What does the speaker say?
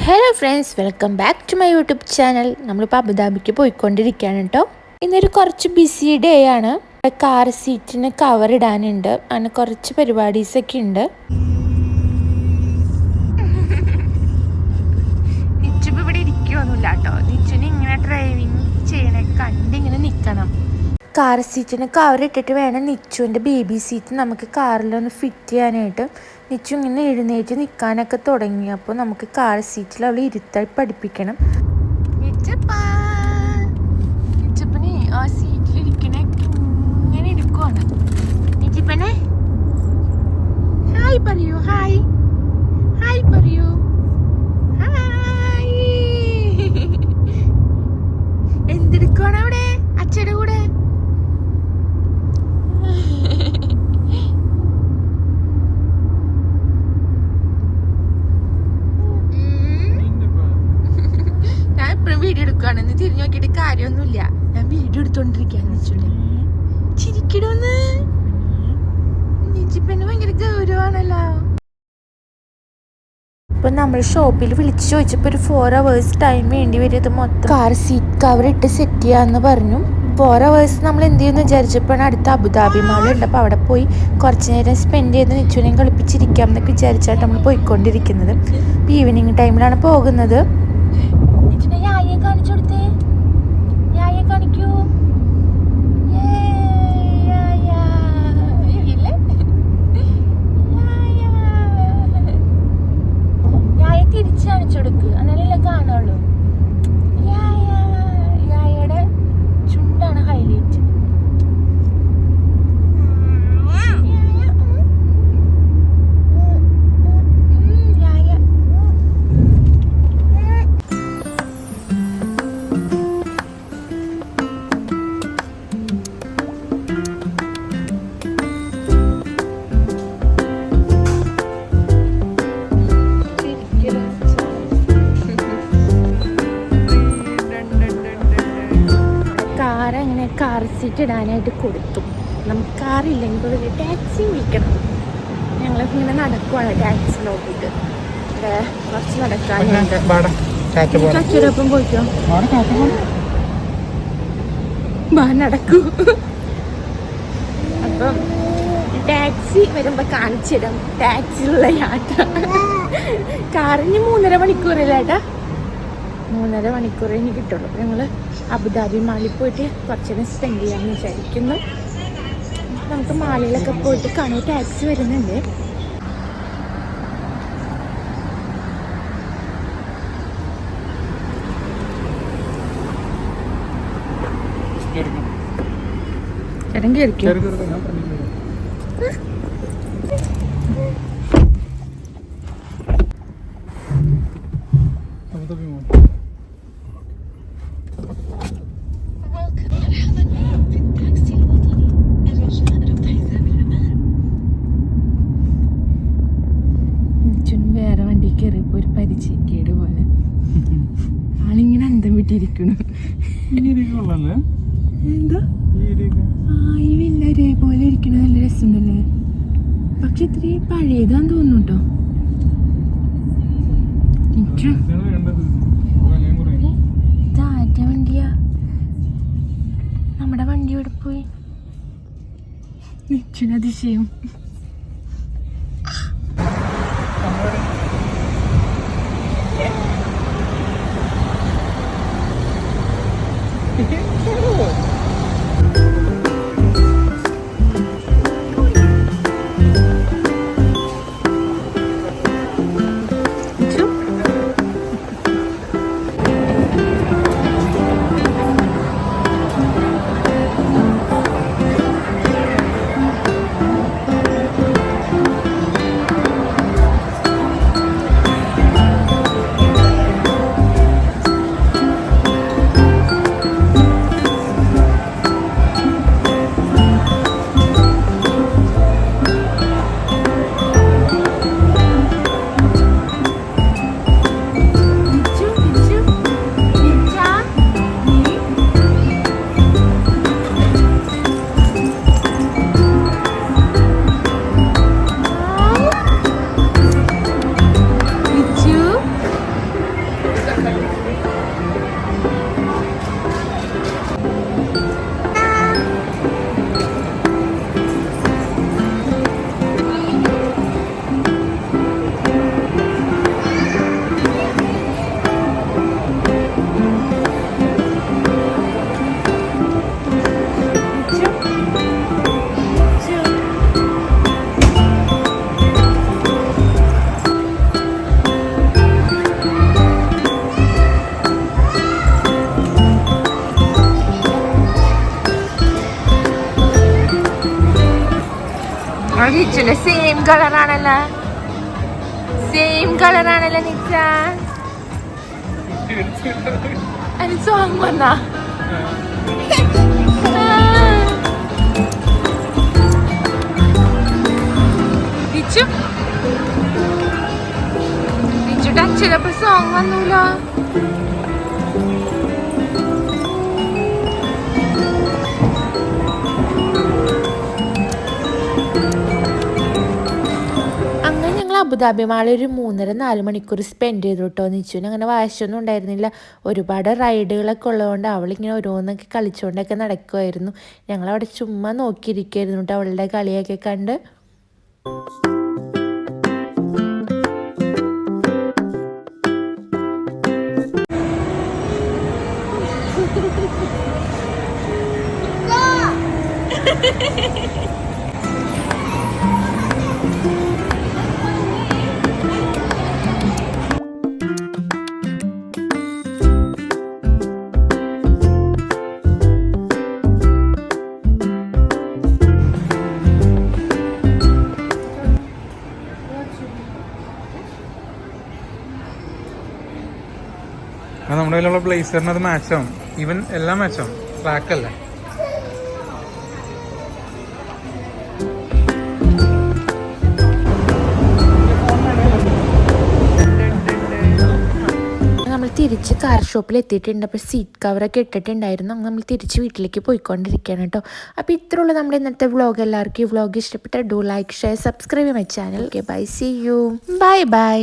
Hello friends, welcome back to my YouTube channel. നമ്മളിപ്പോൾ അബുദാബിക്ക് പോയിക്കൊണ്ടിരിക്കുകയാണ് കേട്ടോ. ഇന്നൊരു കുറച്ച് ബിസി ഡേ ആണ്. കാർ സീറ്റിന് കവർ ഇടാനുണ്ട്, അങ്ങനെ കുറച്ച് പരിപാടീസൊക്കെ ഉണ്ട്. നിച്ചിപ്പോൾ ഇവിടെ ഇരിക്കുകയൊന്നുമില്ല കേട്ടോ. നിച്ചിന് ഇങ്ങനെ ഡ്രൈവിങ് ചെയ്യണ കണ്ടിങ്ങനെ നിൽക്കണം. കാർ സീറ്റിന് കവർ ഇട്ടിട്ട് വേണം നിച്ചുവിൻ്റെ ബേബി സീറ്റ് നമുക്ക് കാറിലൊന്ന് ഫിറ്റ് ചെയ്യാനായിട്ട്. നിച്ചു ഇങ്ങനെ എഴുന്നേറ്റ് നിൽക്കാനൊക്കെ തുടങ്ങി. അപ്പോൾ നമുക്ക് കാർ സീറ്റിൽ അവൾ ഇരുത്തായി പഠിപ്പിക്കണം. നിച്ചപ്പനെ ആ സീറ്റിലിരിക്കണേ ഇങ്ങനെ എടുക്കുവാണ്. നിച്ചപ്പനെ ഹായ് പറയൂ, ഹായ് ഹായ് പറയൂ, ഹായ്. എന്തെടുക്കുവാണ് അവിടെ അച്ഛയുടെ കൂടെ? വീഡിയോ എടുക്കുകയാണെന്ന് തിരിഞ്ഞു നോക്കിയിട്ട് കാര്യമൊന്നുമില്ല. ഞാൻ വീഡിയോ എടുത്തോണ്ടിരിക്കാന്ന് വെച്ചിട്ട് ചിരിക്കണോന്ന്. നിജിപ്പന് ഭയങ്കര ഗൗരവാണല്ലോ. ഇപ്പൊ നമ്മൾ ഷോപ്പിൽ വിളിച്ചു ചോദിച്ചപ്പോൾ ഒരു 4 hours ടൈം വേണ്ടി വരും. ഇത് മൊത്തം കാർ സീറ്റ് കവർ ഇട്ട് സെറ്റ് ചെയ്യാന്ന് പറഞ്ഞു. 4 hours നമ്മൾ എന്ത് ചെയ്യുമെന്ന് വിചാരിച്ചപ്പോഴാണ് അടുത്ത അബുദാബി മാളുണ്ട്. അപ്പോൾ അവിടെ പോയി കുറച്ച് നേരം സ്പെൻഡ് ചെയ്ത് നിച്ചുവിനെയും കളിപ്പിച്ചിരിക്കാം എന്നൊക്കെ വിചാരിച്ചായിട്ട് നമ്മൾ പോയിക്കൊണ്ടിരിക്കുന്നത്. ഇപ്പം ഈവനിങ് ടൈമിലാണ് പോകുന്നത്. കാണിച്ചു കൊടുത്തേ, യായെ കാണിക്കൂ. യായെ തിരിച്ചു കാണിച്ചു കൊടുക്ക്, എന്നാലല്ലേ കാണുള്ളൂ. യായയുടെ ചുണ്ടാണ് ഹൈലൈറ്റ്. കാർ സീറ്റ് ഇടാനായിട്ട് കൊടുത്തു. നമുക്ക് കാറില്ലെങ്കിൽ ഇപ്പോൾ വലിയ ടാക്സി വിളിക്കണം. ഞങ്ങളിങ്ങനെ നടക്കുവാണ് ടാക്സി നോക്കിയിട്ട്. ഇവിടെ കുറച്ച് നടക്കാനുണ്ട്. അച്ഛനൊപ്പം പോയിക്കോ, നടക്കൂ. അപ്പം ടാക്സി വരുമ്പോൾ കാണിച്ചിടാം ടാക്സിയിലുള്ള യാത്ര. കാറിന് 3.5 മണിക്കൂറല്ലേ ഏട്ടാ? 3.5 മണിക്കൂറേ ഇനി കിട്ടുള്ളൂ. അപ്പോൾ ഞങ്ങൾ അബുദാബി മാളിൽ പോയിട്ട് കുറച്ച് നേരം സ്പെൻഡ് ചെയ്യാമെന്ന് വിചാരിക്കുന്നു. നമുക്ക് മാളിലൊക്കെ പോയിട്ട് കാണാൻ ടാക്സി വരുന്നുണ്ട്. ചേട്ടൻ കയറിക്കും. വേറെ വണ്ടി കയറിയപ്പോ ഒരു പരിചയക്കേട് പോലെ ആളിങ്ങനെ അന്തം വിട്ടിരിക്കണു. എന്താ ഈ വില്ല ഒരേപോലെ ഇരിക്കണ നല്ല രസമുണ്ടല്ലേ. പക്ഷെ ഇത്രയും പഴയതാന്ന് തോന്നുന്നു കേട്ടോ. ഇതാരുടെ വണ്ടിയാ? നമ്മുടെ വണ്ടി ഇവിടെ പോയി. നിശ്ചിതിശയം. നിച്ചുന്റെ സെയിം കളറാണല്ലോ, സെയിം കളറാണല്ലോ നിച്ച. അതിന് സോങ് വന്നാ നിച്ചു നിച്ചുടെ അച്ഛനപ്പോ സോങ് വന്നൂലോ. അബുദാബി മാളിൽ ഒരു 3-4 മണിക്കൂർ സ്പെൻഡ് ചെയ്തു കേട്ടോ. നിച്ചുവിന് അങ്ങനെ വാശൊന്നും ഉണ്ടായിരുന്നില്ല. ഒരുപാട് റൈഡുകളൊക്കെ ഉള്ളതുകൊണ്ട് അവളിങ്ങനെ ഓരോന്നൊക്കെ കളിച്ചുകൊണ്ടൊക്കെ നടക്കുമായിരുന്നു. ഞങ്ങളവിടെ ചുമ്മാ നോക്കിയിരിക്കുമായിരുന്നു കേട്ടോ അവളുടെ കളിയൊക്കെ കണ്ട്. നമ്മുടെ കയ്യിലുള്ള ബ്ലേസറിന് അത് മാച്ചാവും. ഈവൻ എല്ലാം മാച്ചാവും. ട്രാക്ക് അല്ലേ. നമ്മൾ തിരിച്ച് കാർ ഷോപ്പിൽ എത്തിയിട്ടുണ്ട്. അപ്പോൾ സീറ്റ് കവറൊക്കെ ഇട്ടിട്ടുണ്ടായിരുന്നു. അങ്ങനെ നമ്മൾ തിരിച്ച് വീട്ടിലേക്ക് പോയിക്കൊണ്ടിരിക്കുകയാണ് കേട്ടോ. അപ്പോൾ ഇത്രയുള്ള നമ്മുടെ ഇന്നത്തെ വ്ളോഗ്. എല്ലാവർക്കും ഈ വ്ളോഗ് ഇഷ്ടപ്പെട്ട do like share subscribe my channel. Okay bye, see you, bye by.